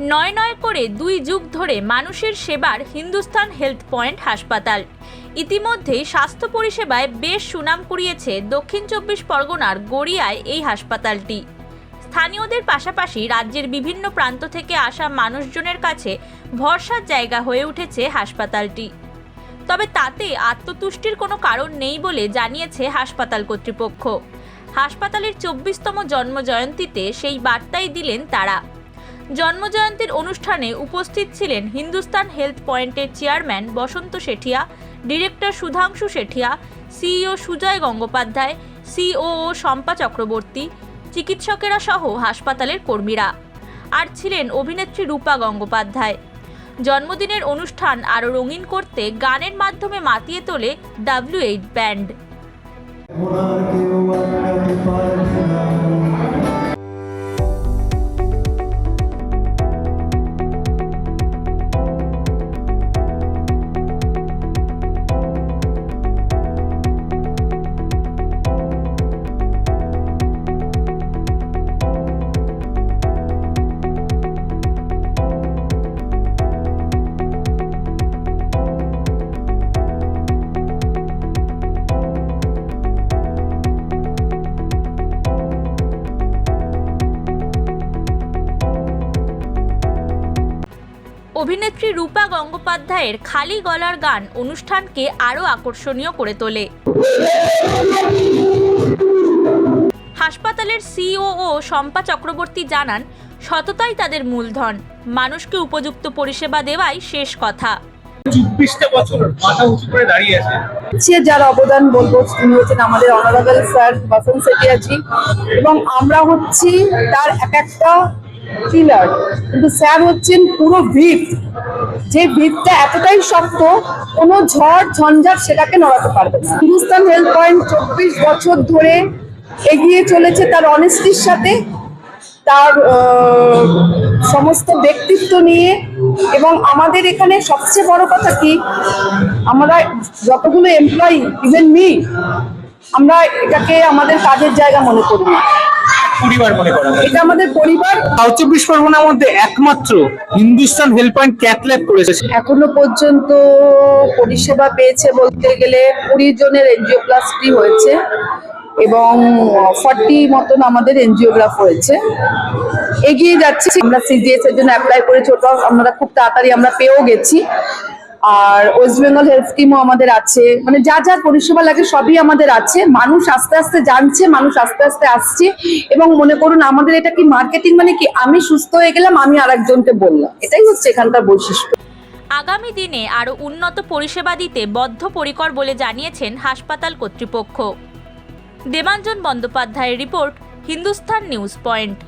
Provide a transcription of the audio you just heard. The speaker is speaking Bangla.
নয় করে 2 যুগ ধরে মানুষের সেবার হিন্দুস্তান হেলথ পয়েন্ট হাসপাতাল ইতিমধ্যেই স্বাস্থ্য পরিষেবায় বেশ সুনাম কুড়িয়েছে দক্ষিণ 24 পরগনার গড়িয়ায় এই হাসপাতালটি। স্থানীয়দের পাশাপাশি রাজ্যের বিভিন্ন প্রান্ত থেকে আসা মানুষজনের কাছে ভরসার জায়গা হয়ে উঠেছে হাসপাতালটি। তবে তাতে আত্মতুষ্টির কোনো কারণ নেই বলে জানিয়েছে হাসপাতাল কর্তৃপক্ষ। হাসপাতালের 24তম জন্মজয়ন্তীতে সেই বার্তাই দিলেন তারা। জন্মজয়ন্তীর অনুষ্ঠানে উপস্থিত ছিলেন হিন্দুস্তান হেলথ পয়েন্টের chairman Basant Sethia, director Sudhanshu Sethia, CEO Sujay Gangopadhyay, COO Shampa Chakraborty, চিকিৎসকেরা সহ হাসপাতালের কর্মীরা। আর ছিলেন অভিনেত্রী রূপা গঙ্গোপাধ্যায়। জন্মদিনের অনুষ্ঠান আরও রঙিন করতে গানের মাধ্যমে মাতিয়ে তোলে W8 ব্যান্ড। অভিনেত্রী রূপা গঙ্গোপাধ্যায়ের খালি গলার গান অনুষ্ঠানকে আরও আকর্ষণীয় করে তোলে। হাসপাতালের সিওও শম্পা চক্রবর্তী জানান, সততাই তাদের মূলধন, মানুষকে উপযুক্ত পরিষেবা দেওয়াই শেষ কথা। 24টা বছর মাথা উঁচু করে দাঁড়িয়ে আছে। যার অবদান বলবো তিনি হচ্ছেন আমাদের অনারেবল স্যার বসন্ত শেঠিয়াজি, এবং আমরা হচ্ছি তার একটা পিলার, কিন্তু স্যার হচ্ছেন পুরো ভিত, যে ভিতটা এতটাই শক্ত কোনো ঝড় ঝঞ্ঝাট সেটাকে নড়াতে পারবে না। হিন্দুস্তান হেলথ পয়েন্ট 24 বছর ধরে এগিয়ে চলেছে তার অনেস্টির সাথে, তার সমস্ত ব্যক্তিত্ব নিয়ে। এবং আমাদের এখানে সবচেয়ে বড় কথা কি, আমরা যতগুলো এমপ্লয়ি, ইভেন মি, আমরা এটাকে আমাদের কাজের জায়গা মনে করি না, পরিবার মনে করা হয়। এটা আমাদের পরিবার। 24 পরগনার মধ্যে একমাত্র Hindustan health point cath lab করেছে। এখনো পর্যন্ত পরিষেবা পেয়েছে বলতে গেলে 20 জনের এনজিওপ্লাস্টি হয়েছে এবং 40 মতন আমাদের এনজিওগ্রাফ হয়েছে। এগিয়ে যাচ্ছে। আমরা সিজিএস এর জন্য অ্যাপ্লাই করেছি, ওটা আমরা খুব তাড়াতাড়ি আমরা পেয়েও গেছি। আর ওয়েস্ট বেঙ্গল হেলথ স্কিমও আমাদের আছে, মানে যা যা পরিষেবা লাগে সবই আমাদের আছে। মানুষ আস্তে আস্তে জানছে, মানুষ আস্তে আস্তে আসছে। এবং মনে করুন আমাদের এটা কি মার্কেটিং, মানে কি আমি সুস্থ হয়ে গেলাম, আমি আরেকজনকে বললাম, এটাই হচ্ছে এখানকার বৈশিষ্ট্য। আগামী দিনে আরও উন্নত পরিষেবা দিতে বদ্ধপরিকর বলে জানিয়েছেন হাসপাতাল কর্তৃপক্ষ। দেবাঞ্জন বন্দ্যোপাধ্যায়ের রিপোর্ট, হিন্দুস্তান নিউজ পয়েন্ট।